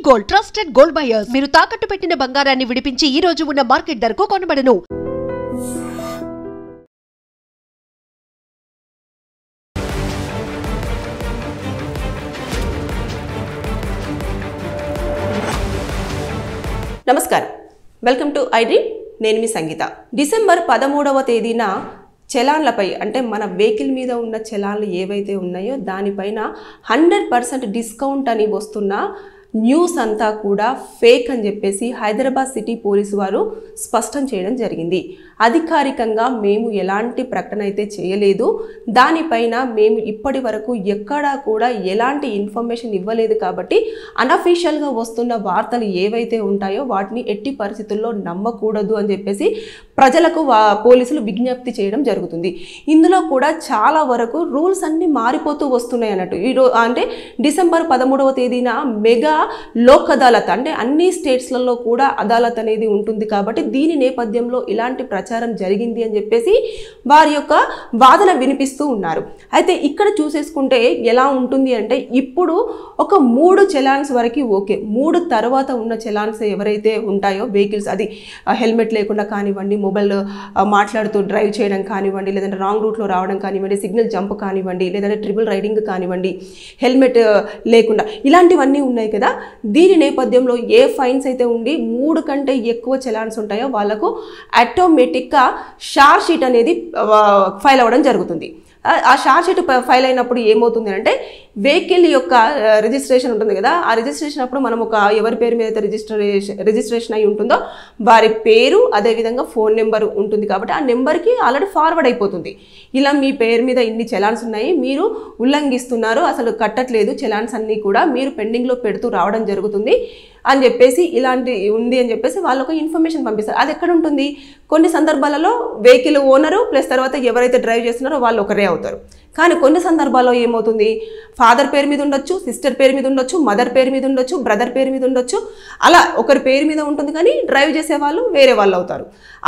Gold trusted gold buyers మీరు తాకట్టు పెట్టిన బంగారాన్ని విడిపించి ఈ రోజు ఉన్న మార్కెట్ ధరకు కొనబడను. నమస్కారం, వెల్కమ్ టు ఐ డ్రీమ్. నేను మీ సంగీత. డిసెంబర్ 13వ తేదీన చలాన్లపై అంటే మన వెహికల్ మీద ఉన్న చలాన్లు ఏవైతే ఉన్నాయో దానిపైన 100% డిస్కౌంట్ అని వస్తున్న న్యూస్ అంతా కూడా ఫేక్ అని చెప్పేసి హైదరాబాద్ సిటీ పోలీసు వారు స్పష్టం చేయడం జరిగింది. అధికారికంగా మేము ఎలాంటి ప్రకటన అయితే చేయలేదు, దానిపైన మేము ఇప్పటి వరకు ఎక్కడా కూడా ఎలాంటి ఇన్ఫర్మేషన్ ఇవ్వలేదు. కాబట్టి అన్అఫీషియల్గా వస్తున్న వార్తలు ఏవైతే ఉంటాయో వాటిని ఎట్టి పరిస్థితుల్లో నమ్మకూడదు అని చెప్పేసి ప్రజలకు పోలీసులు విజ్ఞప్తి చేయడం జరుగుతుంది. ఇందులో కూడా చాలా వరకు రూల్స్ అన్నీ మారిపోతూ వస్తున్నాయి అన్నట్టు. అంటే డిసెంబర్ 13వ తేదీన మెగా లోక్ అదాలత్ అంటే అన్ని స్టేట్స్లలో కూడా అదాలత్ అనేది ఉంటుంది. కాబట్టి దీని నేపథ్యంలో ఇలాంటి ప్రచారం జరిగింది అని చెప్పేసి వారి యొక్క వాదన వినిపిస్తూ ఉన్నారు. అయితే ఇక్కడ చూసేసుకుంటే ఎలా ఉంటుంది అంటే ఇప్పుడు ఒక 3 చలాన్స్ వరకు ఓకే, 3 తర్వాత ఉన్న చలాన్స్ ఎవరైతే ఉంటాయో వెహికల్స్, అది హెల్మెట్ లేకుండా కానివ్వండి, మొబైల్ మాట్లాడుతూ డ్రైవ్ చేయడం కానివ్వండి, లేదంటే రాంగ్ రూట్లో రావడం కానివ్వండి, సిగ్నల్ జంప్ కానివ్వండి, లేదంటే ట్రిపుల్ రైడింగ్ కానివ్వండి, హెల్మెట్ లేకుండా ఇలాంటివన్నీ ఉన్నాయి కదా. దీని నేపథ్యంలో ఏ ఫైన్స్ అయితే ఉండి 3 కంటే ఎక్కువ చలాన్స్ ఉంటాయో వాళ్ళకు ఆటోమేటిక్గా షార్ట్ షీట్ అనేది ఫైల్ అవ్వడం జరుగుతుంది. ఆ షార్ట్ షీట్ ఫైల్ అయినప్పుడు ఏమవుతుంది అంటే వెహికల్ యొక్క రిజిస్ట్రేషన్ ఉంటుంది కదా, ఆ రిజిస్ట్రేషన్ అప్పుడు మనం ఎవరి పేరు మీద అయితే రిజిస్ట్రేషన్ అయి ఉంటుందో వారి పేరు అదేవిధంగా ఫోన్ నెంబర్ ఉంటుంది. కాబట్టి ఆ నెంబర్కి ఆల్రెడీ ఫార్వర్డ్ అయిపోతుంది. ఇలా మీ పేరు మీద ఇన్ని చలాన్స్ ఉన్నాయి, మీరు ఉల్లంఘిస్తున్నారు, అసలు కట్టట్లేదు, చలాన్స్ అన్నీ కూడా మీరు పెండింగ్లో పెడుతూ రావడం జరుగుతుంది అని చెప్పేసి ఇలాంటి ఉంది అని చెప్పేసి వాళ్ళు ఒక ఇన్ఫర్మేషన్ పంపిస్తారు. అది ఎక్కడ ఉంటుంది? కొన్ని సందర్భాలలో వెహికల్ ఓనరు ప్లస్ తర్వాత ఎవరైతే డ్రైవ్ చేస్తున్నారో వాళ్ళు ఒకరే అవుతారు. కానీ కొన్ని సందర్భాల్లో ఏమవుతుంది, ఫాదర్ పేరు మీద ఉండొచ్చు, సిస్టర్ పేరు మీద ఉండొచ్చు, మదర్ పేరు మీద ఉండొచ్చు, బ్రదర్ పేరు మీద ఉండొచ్చు, అలా ఒకరి పేరు మీద ఉంటుంది కానీ డ్రైవ్ చేసే వాళ్ళు వేరే వాళ్ళు అవుతారు.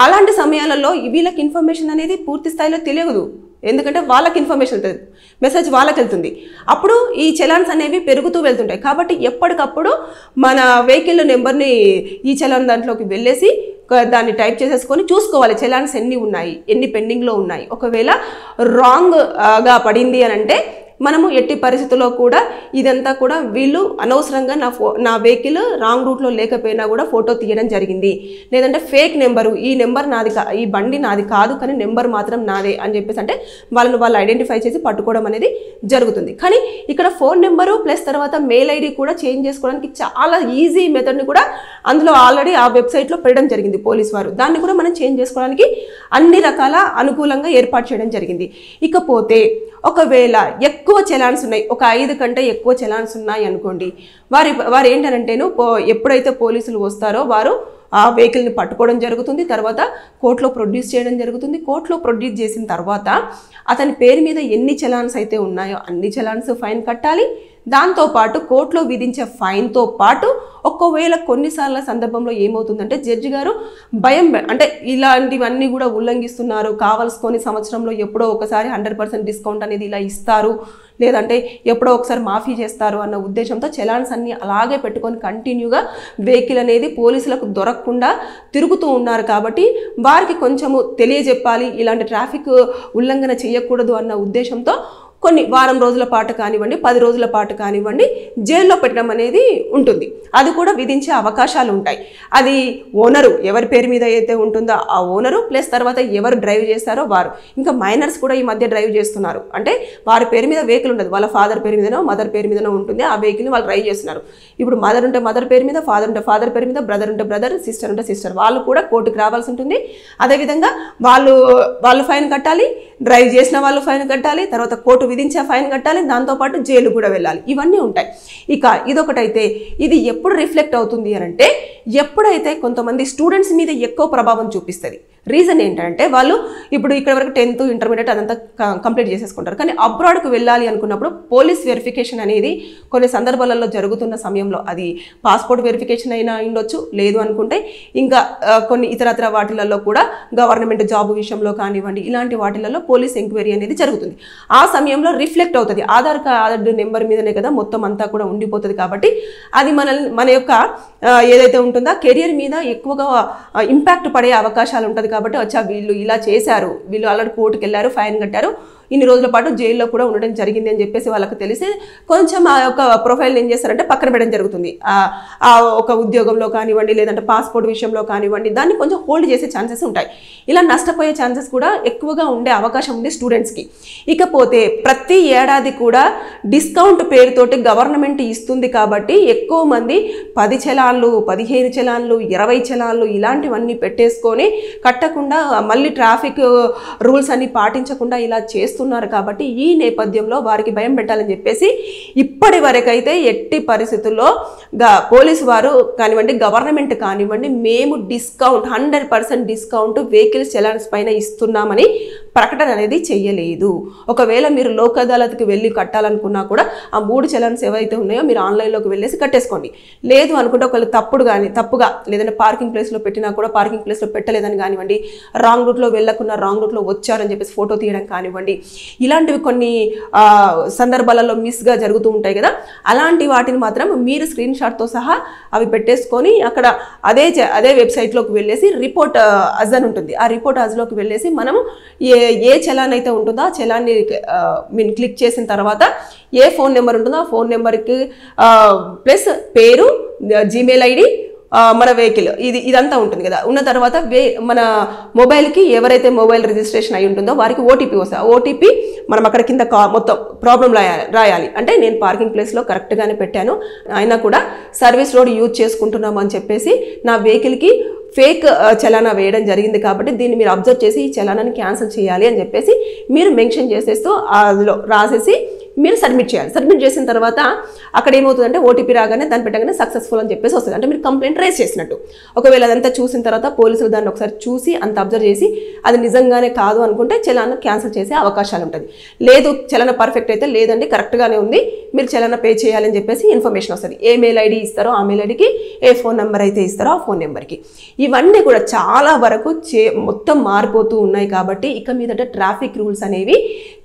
అలాంటి సమయాలలో వీళ్ళకి ఇన్ఫర్మేషన్ అనేది పూర్తి స్థాయిలో తెలియదు. ఎందుకంటే వాళ్ళకి ఇన్ఫర్మేషన్ తెలియదు, మెసేజ్ వాళ్ళకి వెళ్తుంది. అప్పుడు ఈ చలాన్స్ అనేవి పెరుగుతూ వెళ్తుంటాయి. కాబట్టి ఎప్పటికప్పుడు మన వెహికల్ నెంబర్ని ఈ చలాన్ దాంట్లోకి వెళ్ళేసి దాన్ని టైప్ చేసేసుకొని చూసుకోవాలి చలాన్స్ ఎన్ని ఉన్నాయి, ఎన్ని పెండింగ్లో ఉన్నాయి. ఒకవేళ రాంగ్గా పడింది అని అంటే మనము ఎట్టి పరిస్థితుల్లో కూడా ఇదంతా కూడా వీళ్ళు అనవసరంగా నా వెహికల్ రాంగ్ రూట్లో లేకపోయినా కూడా ఫోటో తీయడం జరిగింది, లేదంటే ఫేక్ నెంబరు, ఈ నెంబర్ నాది, ఈ బండి నాది కాదు కానీ నెంబర్ మాత్రం నాదే అని చెప్పేసి అంటే వాళ్ళు ఐడెంటిఫై చేసి పట్టుకోవడం అనేది జరుగుతుంది. కానీ ఇక్కడ ఫోన్ నెంబరు ప్లస్ తర్వాత మెయిల్ ఐడి కూడా చేంజ్ చేసుకోవడానికి చాలా ఈజీ మెథడ్ని కూడా అందులో ఆల్రెడీ ఆ వెబ్సైట్లో పెట్టడం జరిగింది పోలీస్ వారు. దాన్ని కూడా మనం చేంజ్ చేసుకోవడానికి అన్ని రకాల అనుకూలంగా ఏర్పాటు చేయడం జరిగింది. ఇకపోతే ఒకవేళ ఎక్కువ చలాన్స్ ఉన్నాయి, ఒక 5 కంటే ఎక్కువ చలాన్స్ ఉన్నాయి అనుకోండి, వారు ఏంటనంటేను ఎప్పుడైతే పోలీసులు వస్తారో వారు ఆ వెహికల్ని పట్టుకోవడం జరుగుతుంది. తర్వాత కోర్టులో ప్రొడ్యూస్ చేయడం జరుగుతుంది. కోర్టులో ప్రొడ్యూస్ చేసిన తర్వాత అతని పేరు మీద ఎన్ని చలాన్స్ అయితే ఉన్నాయో అన్ని చలాన్స్ ఫైన్ కట్టాలి. దాంతోపాటు కోర్టులో విధించే ఫైన్తో పాటు ఒకవేళ కొన్నిసార్ల సందర్భంలో ఏమవుతుందంటే జడ్జి గారు భయం అంటే ఇలాంటివన్నీ కూడా ఉల్లంఘిస్తున్నారు, కావాల్సుకొని సంవత్సరంలో ఎప్పుడో ఒకసారి 100% డిస్కౌంట్ అనేది ఇలా ఇస్తారు, లేదంటే ఎప్పుడో ఒకసారి మాఫీ చేస్తారు అన్న ఉద్దేశంతో చలాన్స్ అన్ని అలాగే పెట్టుకొని కంటిన్యూగా వెహికల్ అనేది పోలీసులకు దొరకకుండా తిరుగుతూ ఉన్నారు. కాబట్టి వారికి కొంచెము తెలియజెప్పాలి, ఇలాంటి ట్రాఫిక్ ఉల్లంఘన చేయకూడదు అన్న ఉద్దేశంతో కొన్ని వారం రోజుల పాటు కానివ్వండి, 10 రోజుల పాటు కానివ్వండి జైల్లో పెట్టడం అనేది ఉంటుంది. అది కూడా విధించే అవకాశాలు ఉంటాయి. అది ఓనరు ఎవరి పేరు మీద అయితే ఉంటుందో ఆ ఓనరు ప్లస్ తర్వాత ఎవరు డ్రైవ్ చేస్తారో వారు. ఇంకా మైనర్స్ కూడా ఈ మధ్య డ్రైవ్ చేస్తున్నారు. అంటే వారి పేరు మీద వెహికల్ ఉండదు, వాళ్ళ ఫాదర్ పేరు మీదనో మదర్ పేరు మీదనో ఉంటుంది, ఆ వెహికల్ని వాళ్ళు డ్రైవ్ చేస్తున్నారు. ఇప్పుడు మదర్ ఉంటే మదర్ పేరు మీద, ఫాదర్ ఉంటే ఫాదర్ పేరు మీద, బ్రదర్ ఉంటే బ్రదర్, సిస్టర్ ఉంటే సిస్టర్, వాళ్ళు కూడా కోర్టుకు రావాల్సి ఉంటుంది. అదేవిధంగా వాళ్ళు ఫైన్ కట్టాలి, డ్రైవ్ చేసిన వాళ్ళు ఫైన్ కట్టాలి, తర్వాత కోర్టు విధించే ఫైన్ కట్టాలి, దాంతోపాటు జైలు కూడా వెళ్ళాలి. ఇవన్నీ ఉంటాయి. ఇక ఇదొకటైతే ఇది ఎప్పుడు రిఫ్లెక్ట్ అవుతుంది అని అంటే ఎప్పుడైతే కొంతమంది స్టూడెంట్స్ మీద ఎక్కువ ప్రభావం చూపిస్తుంది. రీజన్ ఏంటంటే వాళ్ళు ఇప్పుడు ఇక్కడ వరకు 10th ఇంటర్మీడియట్ అదంతా కంప్లీట్ చేసేసుకుంటారు. కానీ అబ్రాడ్కు వెళ్ళాలి అనుకున్నప్పుడు పోలీస్ వెరిఫికేషన్ అనేది కొన్ని సందర్భాలలో జరుగుతున్న సమయంలో అది పాస్పోర్ట్ వెరిఫికేషన్ అయినా ఉండొచ్చు, లేదు అనుకుంటే ఇంకా కొన్ని ఇతరత్ర వాటిలలో కూడా గవర్నమెంట్ జాబ్ విషయంలో కానివ్వండి, ఇలాంటి వాటిలలో పోలీస్ ఎంక్వైరీ అనేది జరుగుతుంది. ఆ సమయంలో రిఫ్లెక్ట్ అవుతుంది. ఆధార్ కార్డు నెంబర్ మీదనే కదా మొత్తం అంతా కూడా ఉండిపోతుంది. కాబట్టి అది మన యొక్క ఏదైతే ఉంటుందో కెరియర్ మీద ఎక్కువగా ఇంపాక్ట్ పడే అవకాశాలు ఉంటుంది. కాబట్టి వచ్చా వీళ్ళు ఇలా చేశారు, వీళ్ళు ఆల్రెడీ కోర్టుకు వెళ్ళారు, ఫైన్ కట్టారు, ఇన్ని రోజుల పాటు జైల్లో కూడా ఉండడం జరిగింది అని చెప్పేసి వాళ్ళకి తెలిసి కొంచెం ఆ యొక్క ప్రొఫైల్ ఏం చేస్తారంటే పక్కన పెట్టడం జరుగుతుంది. ఆ ఒక ఉద్యోగంలో కానివ్వండి, లేదంటే పాస్పోర్ట్ విషయంలో కానివ్వండి, దాన్ని కొంచెం హోల్డ్ చేసే ఛాన్సెస్ ఉంటాయి. ఇలా నష్టపోయే ఛాన్సెస్ కూడా ఎక్కువగా ఉండే అవకాశం ఉంది స్టూడెంట్స్కి. ఇకపోతే ప్రతి ఏడాది కూడా డిస్కౌంట్ పేరుతోటి గవర్నమెంట్ ఇస్తుంది. కాబట్టి ఎక్కువ మంది 10 చలాన్లు, 15 చలాన్లు, 20 చలాన్లు ఇలాంటివన్నీ పెట్టేసుకొని కట్టకుండా మళ్ళీ ట్రాఫిక్ రూల్స్ అన్ని పాటించకుండా ఇలా చేస్తున్నారు. కాబట్టి ఈ నేపథ్యంలో వారికి భయం పెట్టాలని చెప్పేసి ఇప్పటి వరకైతే ఎట్టి పరిస్థితుల్లో పోలీసు వారు కానివ్వండి, గవర్నమెంట్ కానివ్వండి, మేము డిస్కౌంట్ 100% డిస్కౌంట్ వెహికల్స్ చలాన్స్ పైన ఇస్తున్నామని ప్రకటన అనేది చెయ్యలేదు. ఒకవేళ మీరు లోక్ అదాలత్కి వెళ్ళి కట్టాలనుకున్నా కూడా ఆ 3 చలాన్స్ ఏవైతే ఉన్నాయో మీరు ఆన్లైన్లోకి వెళ్ళేసి కట్టేసుకోండి. లేదు అనుకుంటే ఒకవేళ తప్పుగా లేదంటే పార్కింగ్ ప్లేస్లో పెట్టినా కూడా పార్కింగ్ ప్లేస్లో పెట్టలేదని కానివ్వండి, రాంగ్ రూట్లో వెళ్ళకుండా రాంగ్ రూట్లో వచ్చారని చెప్పేసి ఫోటో తీయడం కానివ్వండి, ఇలాంటివి కొన్ని సందర్భాలలో మిస్గా జరుగుతూ ఉంటాయి కదా. అలాంటి వాటిని మాత్రం మీరు స్క్రీన్ షాట్తో సహా అవి పెట్టేసుకొని అక్కడ అదే వెబ్సైట్లోకి వెళ్ళేసి రిపోర్ట్ అజ్ అని ఉంటుంది. ఆ రిపోర్ట్ అజ్లోకి వెళ్ళేసి మనము ఏ చలాన్ అయితే ఉంటుందో ఆ చలాన్ని మీరు క్లిక్ చేసిన తర్వాత ఏ ఫోన్ నెంబర్ ఉంటుందో ఆ ఫోన్ నెంబర్కి ప్లస్ పేరు, జీమెయిల్ ఐడి, మన వెహికల్ ఇదంతా ఉంటుంది కదా. ఉన్న తర్వాత మన మొబైల్కి ఎవరైతే మొబైల్ రిజిస్ట్రేషన్ అయి ఉంటుందో వారికి ఓటీపీ వస్తుంది. ఓటీపీ మనం అక్కడ కింద మొత్తం ప్రాబ్లం రాయాలి. అంటే నేను పార్కింగ్ ప్లేస్లో కరెక్ట్గానే పెట్టాను, అయినా కూడా సర్వీస్ రోడ్ యూజ్ చేసుకుంటున్నాము అని చెప్పేసి నా వెహికల్కి ఫేక్ చలానా వేయడం జరిగింది. కాబట్టి దీన్ని మీరు అబ్జర్వ్ చేసి ఈ చలానాన్ని క్యాన్సిల్ చేయాలి అని చెప్పేసి మీరు మెన్షన్ చేసేస్తూ అందులో రాసేసి మీరు సబ్మిట్ చేయాలి. సబ్మిట్ చేసిన తర్వాత అక్కడ ఏమవుతుందంటే ఓటీపీ రాగానే దాన్ని పెట్టగానే సక్సెస్ఫుల్ అని చెప్పేసి వస్తుంది. అంటే మీరు కంప్లైంట్ రేస్ చేసినట్టు. ఒకవేళ అదంతా చూసిన తర్వాత పోలీసులు దాన్ని ఒకసారి చూసి అంత అబ్జర్వ్ చేసి అది నిజంగానే కాదు అనుకుంటే చలానా క్యాన్సిల్ చేసే అవకాశాలు ఉంటుంది. లేదు చలానా పర్ఫెక్ట్ అయితే లేదండి కరెక్ట్గానే ఉంది మీరు చలానా పే చేయాలని చెప్పేసి ఇన్ఫర్మేషన్ వస్తుంది. ఏ మెయిల్ ఐడి ఇస్తారో ఆ మెయిల్ ఐడికి, ఏ ఫోన్ నెంబర్ అయితే ఇస్తారో ఆ ఫోన్ నెంబర్కి. ఇవన్నీ కూడా చాలా వరకు మొత్తం మారిపోతూ ఉన్నాయి. కాబట్టి ఇక మీదట ట్రాఫిక్ రూల్స్ అనేవి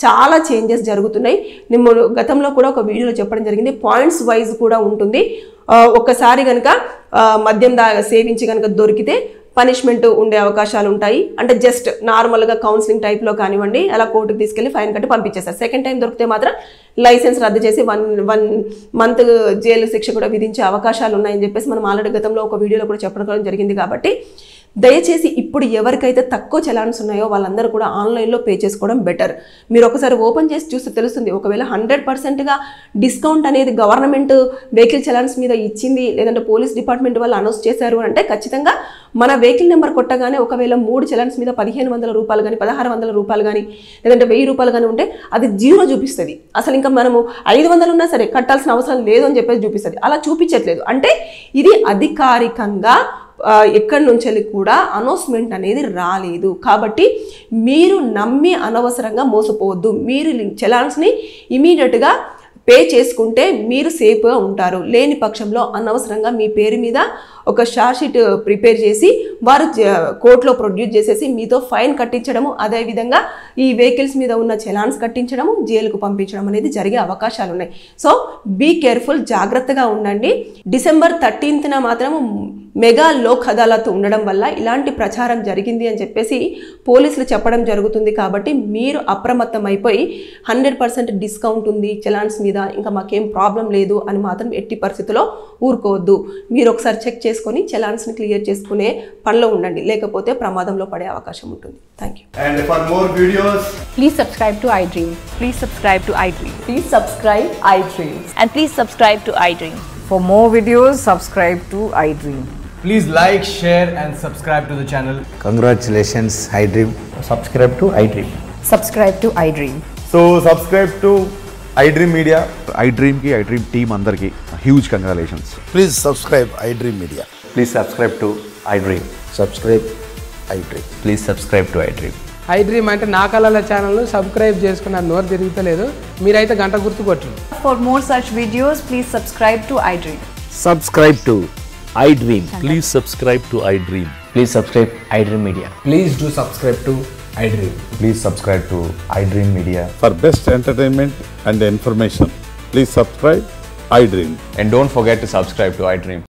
చాలా చేంజెస్ జరుగుతున్నాయి. నేను గతంలో కూడా ఒక వీడియోలో చెప్పడం జరిగింది. పాయింట్స్ వైజ్ కూడా ఉంటుంది. ఒక్కసారి కనుక మద్యం సేవించి కనుక దొరికితే పనిష్మెంట్ ఉండే అవకాశాలు ఉంటాయి. అంటే జస్ట్ నార్మల్గా కౌన్సిలింగ్ టైప్లో కానివ్వండి అలా కోర్టుకు తీసుకెళ్ళి ఫైన్ కట్టి పంపించేస్తారు. సెకండ్ టైం దొరికితే మాత్రం లైసెన్స్ రద్దు చేసి 1 మంత్ జైలు శిక్ష కూడా విధించే అవకాశాలు ఉన్నాయని చెప్పేసి మనం ఆల్రెడీ గతంలో ఒక వీడియోలో కూడా చెప్పడం జరిగింది. కాబట్టి దయచేసి ఇప్పుడు ఎవరికైతే తక్కువ చలాన్స్ ఉన్నాయో వాళ్ళందరూ కూడా ఆన్లైన్లో పే చేసుకోవడం బెటర్. మీరు ఒకసారి ఓపెన్ చేసి చూస్తే తెలుస్తుంది. ఒకవేళ 100%గా డిస్కౌంట్ అనేది గవర్నమెంట్ వెహికల్ చలాన్స్ మీద ఇచ్చింది, లేదంటే పోలీస్ డిపార్ట్మెంట్ వాళ్ళు అనౌన్స్ చేశారు అంటే ఖచ్చితంగా మన వెహికల్ నెంబర్ కొట్టగానే ఒకవేళ 3 చలాన్స్ మీద 1500 రూపాయలు కానీ 1600 రూపాయలు కానీ లేదంటే 1000 రూపాయలు కానీ ఉంటే అది 0 చూపిస్తుంది. అసలు ఇంకా మనము 500 ఉన్నా సరే కట్టాల్సిన అవసరం లేదు అని చెప్పేసి చూపిస్తుంది. అలా చూపించట్లేదు. అంటే ఇది అధికారికంగా ఎక్కడి నుంచి కూడా అనౌన్స్మెంట్ అనేది రాలేదు. కాబట్టి మీరు నమ్మి అనవసరంగా మోసపోవద్దు. మీరు చలాన్స్ని ఇమీడియట్గా పే చేసుకుంటే మీరు సేఫ్గా ఉంటారు. లేని పక్షంలో అనవసరంగా మీ పేరు మీద ఒక షార్ట్ షీట్ ప్రిపేర్ చేసి వారు కోర్టులో ప్రొడ్యూస్ చేసేసి మీతో ఫైన్ కట్టించడము, అదేవిధంగా ఈ వెహికల్స్ మీద ఉన్న చలాన్స్ కట్టించడము, జైలుకు పంపించడం అనేది జరిగే అవకాశాలు ఉన్నాయి. సో బీ కేర్ఫుల్, జాగ్రత్తగా ఉండండి. December 13th మాత్రం మెగా లోక్ అదాలత్ ఉండడం వల్ల ఇలాంటి ప్రచారం జరిగింది అని చెప్పేసి పోలీసులు చెప్పడం జరుగుతుంది. కాబట్టి మీరు అప్రమత్తం అయిపోయి 100% డిస్కౌంట్ ఉంది చలాన్స్ మీద, ఇంకా మాకేం ప్రాబ్లం లేదు అని మాత్రం ఎట్టి పరిస్థితుల్లో ఊరుకోవద్దు. మీరు ఒకసారి చెక్ చేసుకొని చలాన్స్ని క్లియర్ చేసుకునే పనిలో ఉండండి, లేకపోతే ప్రమాదంలో పడే అవకాశం ఉంటుంది. Thank you. And for more videos, Please subscribe to iDream. Please subscribe to iDream. Please subscribe iDream. And please subscribe to iDream. For more videos, subscribe to iDream. please like, share and subscribe to the channel. Congratulations, iDream. Subscribe to iDream. Subscribe to iDream. So subscribe to iDream Media. iDream team andarki huge congratulations. Please subscribe iDream Media. Please subscribe to iDream. Subscribe iDream. Please subscribe to iDream. I dream అంటే నా కళల ఛానల్ను subscribe చేసుకున్న నోరు తిరుగుతలేదు, మీరైతే గంట గుర్తు కొట్టండి. For more such videos, please subscribe to iDream. Subscribe to iDream. Please subscribe to iDream. Please subscribe iDream Media. Please do subscribe to iDream. Please subscribe to iDream Media. For best entertainment and information, please subscribe iDream. And don't forget to subscribe to iDream.